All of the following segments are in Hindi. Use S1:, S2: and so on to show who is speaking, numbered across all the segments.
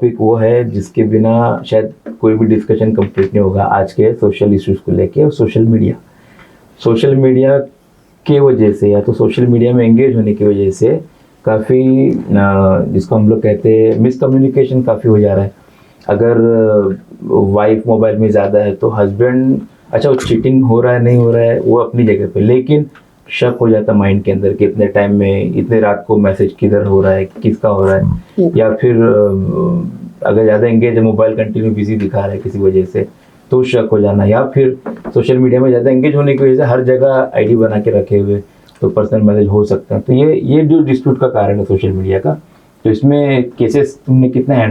S1: टॉपिक वो है जिसके बिना शायद कोई भी डिस्कशन कंप्लीट नहीं होगा आज के सोशल इश्यूज को लेके। और सोशल मीडिया के वजह से या तो सोशल मीडिया में एंगेज होने की वजह से काफ़ी जिसको हम लोग कहते हैं मिसकम्युनिकेशन काफ़ी हो जा रहा है। अगर वाइफ मोबाइल में ज़्यादा है तो हस्बैंड, अच्छा वो चीटिंग हो रहा है नहीं हो रहा है वो अपनी जगह पे, लेकिन शक हो जाता माइंड के अंदर कि इतने टाइम में इतने रात को मैसेज किधर हो रहा है, किसका हो रहा है। या फिर अगर ज़्यादा एंगेज है, मोबाइल कंटिन्यू बिजी दिखा रहा है किसी वजह से, तो शक हो जाना। या फिर सोशल मीडिया में ज़्यादा एंगेज होने की वजह से हर जगह आईडी बना के रखे हुए तो पर्सनल मैसेज हो सकते हैं। तो ये जो डिस्प्यूट का कारण है सोशल मीडिया का, तो इसमें केसेस तुमने कितने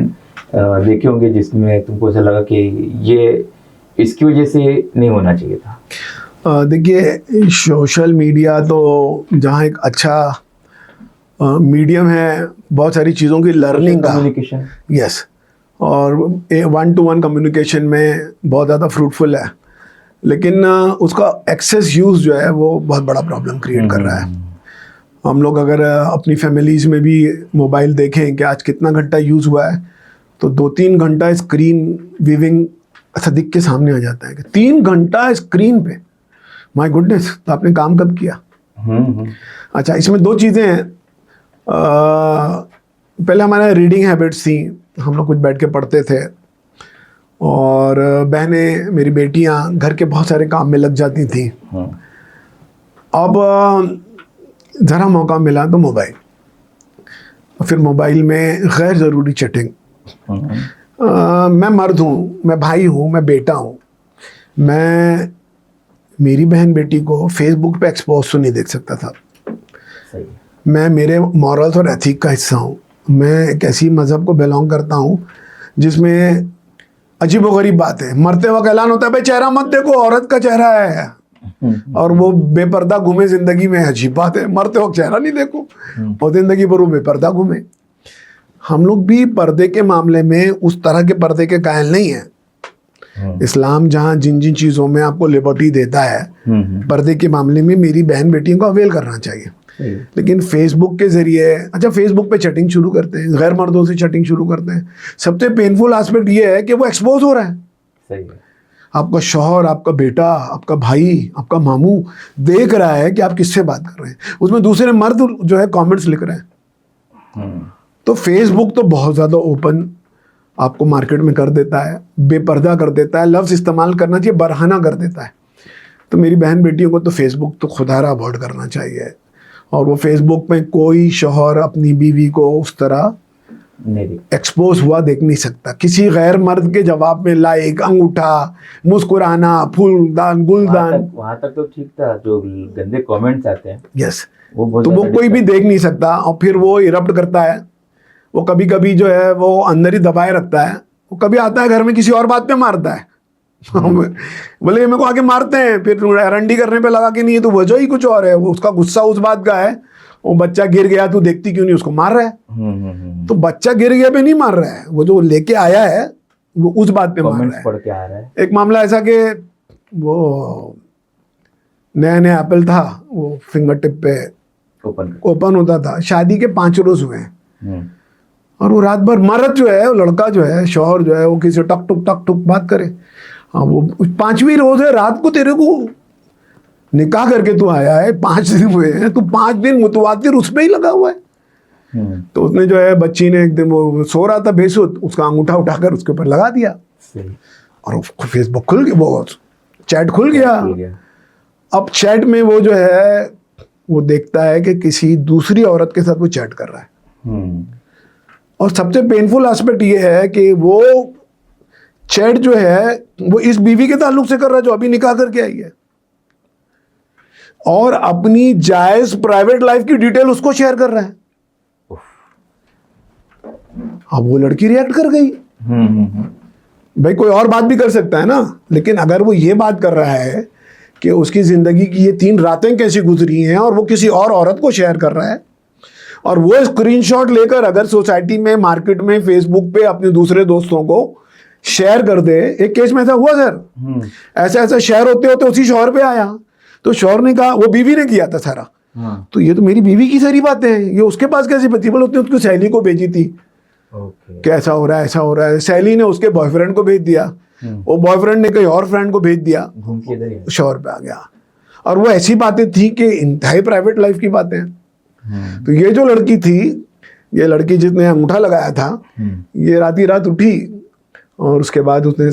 S1: देखे होंगे जिसमें तुमको ऐसा लगा कि ये इसकी वजह से नहीं होना चाहिए था?
S2: देखिए, सोशल मीडिया तो जहाँ एक अच्छा मीडियम है बहुत सारी चीज़ों की लर्निंग का,
S1: कम्युनिकेशन,
S2: यस, और 1-to-1 कम्युनिकेशन में बहुत ज़्यादा फ्रूटफुल है, लेकिन उसका एक्सेस यूज़ जो है वो बहुत बड़ा प्रॉब्लम क्रिएट कर रहा है। हम लोग अगर अपनी फैमिलीज़ में भी मोबाइल देखें कि आज कितना घंटा यूज़ हुआ है, तो 2-3 घंटा स्क्रीन वीविंग ऐसा दिख के सामने आ जाता है कि 3 घंटा स्क्रीन पे, माय गुडनेस, तो आपने काम कब किया? अच्छा, इसमें 2 चीज़ें हैं। पहले हमारे रीडिंग हैबिट्स थी, हम लोग कुछ बैठ के पढ़ते थे, और बहनें, मेरी बेटियां घर के बहुत सारे काम में लग जाती थी। अब ज़रा मौका मिला तो मोबाइल, और फिर मोबाइल में गैर ज़रूरी चैटिंग। मैं मर्द हूँ, मैं भाई हूँ, मैं बेटा हूँ, मैं मेरी बहन बेटी को फेसबुक पे एक्सपोज तो नहीं देख सकता था।
S1: सही।
S2: मैं मेरे मॉरल्स और एथिक का हिस्सा हूँ। मैं एक ऐसी मज़हब को बिलोंग करता हूँ जिसमें अजीबोगरीब बात है, मरते वक्त ऐलान होता है भाई चेहरा मत देखो, औरत का चेहरा है, और वो बेपर्दा घूमे जिंदगी में। अजीब बात है, मरते वक्त चेहरा नहीं देखो और जिंदगी भर वो बेपर्दा घूमे। हम लोग भी पर्दे के मामले में उस तरह के पर्दे के कायल नहीं हैं। इस्लाम जहाँ जिन जिन चीज़ों में आपको लिबर्टी देता है, पर्दे के मामले में मेरी बहन बेटियों को अवेल करना चाहिए। लेकिन फेसबुक के जरिए, अच्छा फेसबुक पे चैटिंग शुरू करते हैं, गैर मर्दों से चैटिंग शुरू करते हैं। सबसे पेनफुल एस्पेक्ट ये है कि वो एक्सपोज हो रहा है।
S1: सही है।
S2: आपका शौहर, आपका बेटा, आपका भाई, आपका मामू देख रहा है कि आप किससे बात कर रहे हैं, उसमें दूसरे मर्द जो है कमेंट्स लिख रहे हैं। तो फेसबुक तो बहुत ज़्यादा ओपन आपको मार्केट में कर देता है, बेपर्दा कर देता है, लफ्ज़ इस्तेमाल करना चाहिए बरहाना कर देता है। तो मेरी बहन बेटियों को तो फेसबुक तो खुदारा अवॉइड करना चाहिए, और वो फेसबुक में कोई शौहर अपनी बीवी को उस तरह एक्सपोज हुआ देख नहीं सकता। किसी गैर मर्द के जवाब में लाइक, अंगूठा, मुस्कुराना, फूलदान, गुलदान,
S1: वहाँ तक तो ठीक था। जो गंदे कमेंट्स आते हैं,
S2: यस,
S1: वो
S2: तो वो कोई भी देख नहीं सकता। और फिर वो इरप्ट करता है, वो कभी कभी जो है वो अंदर ही दबाए रखता है। वो कभी आता है घर में किसी और बात पे मारता है, बोले मेरे को आके मारते हैं, फिर रंडी करने पे लगा कि नहीं ये तो वजह ही कुछ और है, वो उसका गुस्सा उस बात का है। वो बच्चा गिर गया, तू देखती क्यों नहीं, उसको मार रहा है। तो बच्चा गिर गया पे नहीं मार रहा है, वो जो लेके आया है वो उस बात पे मार रहा है।
S1: पढ़ के आ रहा है।
S2: एक मामला ऐसा कि वो नया नया एप्पल था, वो फिंगर टिप पे ओपन होता था। शादी के 5 रोज हुए हैं, और वो रात भर मर्द जो है, वो लड़का जो है, शौहर जो है, वो किसी टक टुक बात करे। हाँ, वो 5वीं रोज है, रात को तेरे को निकाह करके तू आया है, 5 दिन हुए हैं, तू 5 दिन मुतवातिर उस पे ही लगा हुआ है। तो उसने जो है, बच्ची ने एक दिन, वो सो रहा था बेसुध, उसका अंगूठा उठाकर उसके ऊपर लगा दिया, और फेसबुक खुल गया, वो चैट खुल गया। अब चैट में वो जो है वो देखता है कि किसी दूसरी औरत के साथ वो चैट कर रहा है। और सबसे पेनफुल एस्पेक्ट ये है कि वो चैट जो है वो इस बीवी के ताल्लुक से कर रहा है जो अभी निकाह करके आई है, और अपनी जायज प्राइवेट लाइफ की डिटेल उसको शेयर कर रहा है। अब वो लड़की रिएक्ट कर गई। भाई कोई और बात भी कर सकता है ना, लेकिन अगर वो ये बात कर रहा है कि उसकी जिंदगी की ये 3 रातें कैसी गुजरी हैं, और वो किसी और औरत को शेयर कर रहा है, और वो स्क्रीनशॉट लेकर अगर सोसाइटी में, मार्केट में, फेसबुक पे अपने दूसरे दोस्तों को शेयर कर दे। एक केस में ऐसा हुआ सर, ऐसा शेयर होते होते उसी शौहर पे आया, तो शौहर ने कहा, वो बीवी ने किया था सारा, तो ये तो मेरी बीवी की सारी बातें हैं, ये उसके पास कैसी पति, बोले उसने उसकी सहेली को भेजी थी,
S1: ओके।
S2: कि ऐसा हो रहा है, ऐसा हो रहा है। सैली ने उसके बॉयफ्रेंड को भेज दिया, वो बॉयफ्रेंड ने कहीं और फ्रेंड को भेज दिया,
S1: घूम के इधर ही है।
S2: शोहर पे आ गया। और वो ऐसी बातें थी कि इंतहाई प्राइवेट लाइफ की बातें हैं। तो ये जो लड़की थी, ये लड़की जिसने अंगूठा लगाया था, ये राती रात उठी और उसके बाद उसने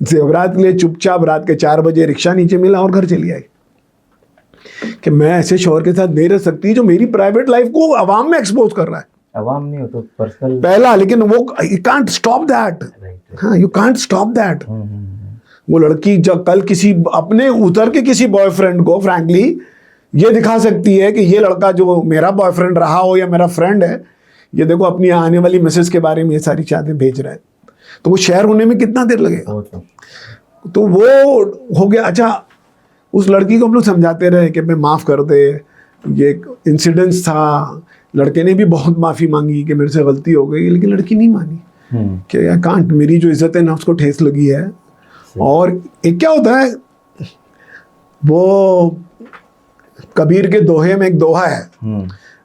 S2: जेवरात लिए चुपचाप रात के 4 बजे रिक्शा नीचे मिला और घर चली आई कि मैं ऐसे शोहर के साथ नहीं रह सकती जो मेरी प्राइवेट लाइफ को अवाम में एक्सपोज कर रहा है।
S1: अवाम नहीं हो तो पर्सनल।
S2: पहला, लेकिन वो यू कांट स्टॉप दैट। हाँ, यू कांट स्टॉप दैट। वो लड़की जब कल किसी अपने उतर के किसी बॉयफ्रेंड को फ्रैंकली ये दिखा सकती है कि ये लड़का जो मेरा बॉयफ्रेंड रहा हो या मेरा फ्रेंड है, ये देखो अपनी आने वाली मिसेस के बारे में ये सारी चीजें भेज रहा है। तो वो शेयर होने में कितना देर लगेगा? तो वो हो गया। अच्छा, उस लड़की को हम लोग समझाते रहे कि मैं माफ़ कर दे, ये इंसिडेंस था, लड़के ने भी बहुत माफ़ी मांगी कि मेरे से गलती हो गई, लेकिन लड़की नहीं मानी कि यार कांट, मेरी जो इज्जत है नफ्स को ठेस लगी है। और एक क्या होता है, वो कबीर के दोहे में एक दोहा है,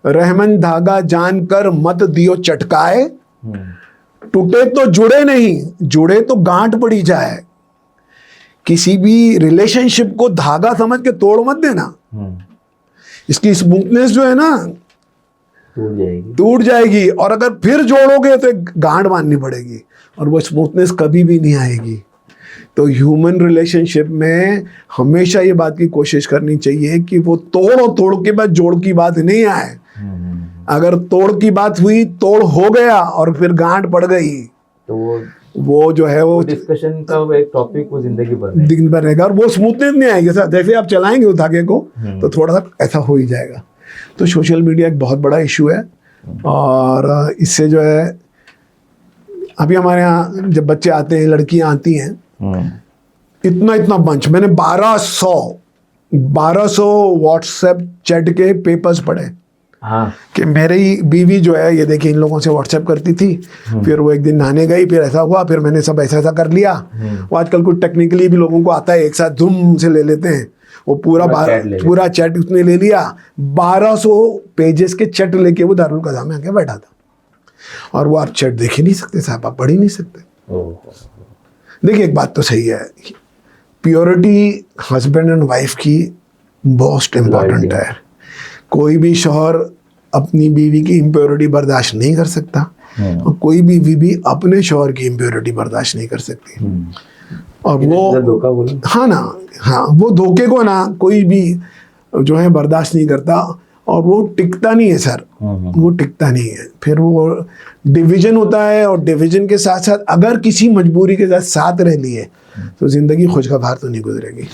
S2: रहमन धागा जानकर मत दियो चटकाए, टूटे तो जुड़े नहीं, जुड़े तो गांठ पड़ी जाए। किसी भी रिलेशनशिप को धागा समझ के तोड़ मत देना। इसकी स्मूथनेस जो है ना टूट जाएगी, और अगर फिर जोड़ोगे तो एक गांठ बांधनी पड़ेगी और वो स्मूथनेस कभी भी नहीं आएगी। तो ह्यूमन रिलेशनशिप में हमेशा ये बात की कोशिश करनी चाहिए कि वो तोड़ और तोड़ के बाद जोड़ की बात नहीं आए। अगर तोड़ की बात हुई, तोड़ हो गया और फिर गांठ पड़ गई, तो वो जो है वो
S1: डिस्कशन का वो एक टॉपिक वो जिंदगी भर
S2: दिन भर रहेगा और वो स्मूथनेस नहीं आएगी। जैसे आप चलाएंगे उस धागे को तो थोड़ा सा ऐसा हो ही जाएगा। तो सोशल मीडिया एक बहुत बड़ा इशू है, और इससे जो है अभी हमारे यहाँ जब बच्चे आते हैं, लड़कियां आती हैं, इतना इतना बंच, मैंने 1200 व्हाट्सएप चैट के पेपर्स पढ़े।
S1: हाँ।
S2: कि मेरी बीवी जो है ये देखिए इन लोगों से व्हाट्सएप करती थी, फिर वो एक दिन नहाने गई, फिर ऐसा हुआ, फिर मैंने सब ऐसा ऐसा कर लिया। वो आजकल कुछ टेक्निकली भी लोगों को आता है, एक साथ धूम से ले लेते हैं, वो पूरा चैट उसने ले लिया। 1200 पेजेस के चैट लेके वो दारुल कज़ा में आके बैठा था, और वो आप चैट देख ही नहीं सकते साहब, आप पढ़ ही नहीं सकते। देखिए एक बात तो सही है, प्योरिटी हस्बैंड एंड वाइफ की मोस्ट इम्पॉर्टेंट है। कोई भी शौहर अपनी बीवी की इम्प्योरिटी बर्दाश्त नहीं कर सकता, और कोई भी बीवी अपने शौहर की इम्प्योरिटी बर्दाश्त नहीं कर सकती। और वो
S1: धोखा बोलो,
S2: हाँ ना, हाँ, वो धोखे को ना कोई भी जो है बर्दाश्त नहीं करता, और वो टिकता नहीं है सर, वो टिकता नहीं है। फिर वो डिवीजन होता है, और डिवीजन के साथ साथ अगर किसी मजबूरी के साथ साथ रह लिए तो जिंदगी खुशगवार तो नहीं गुजरेगी।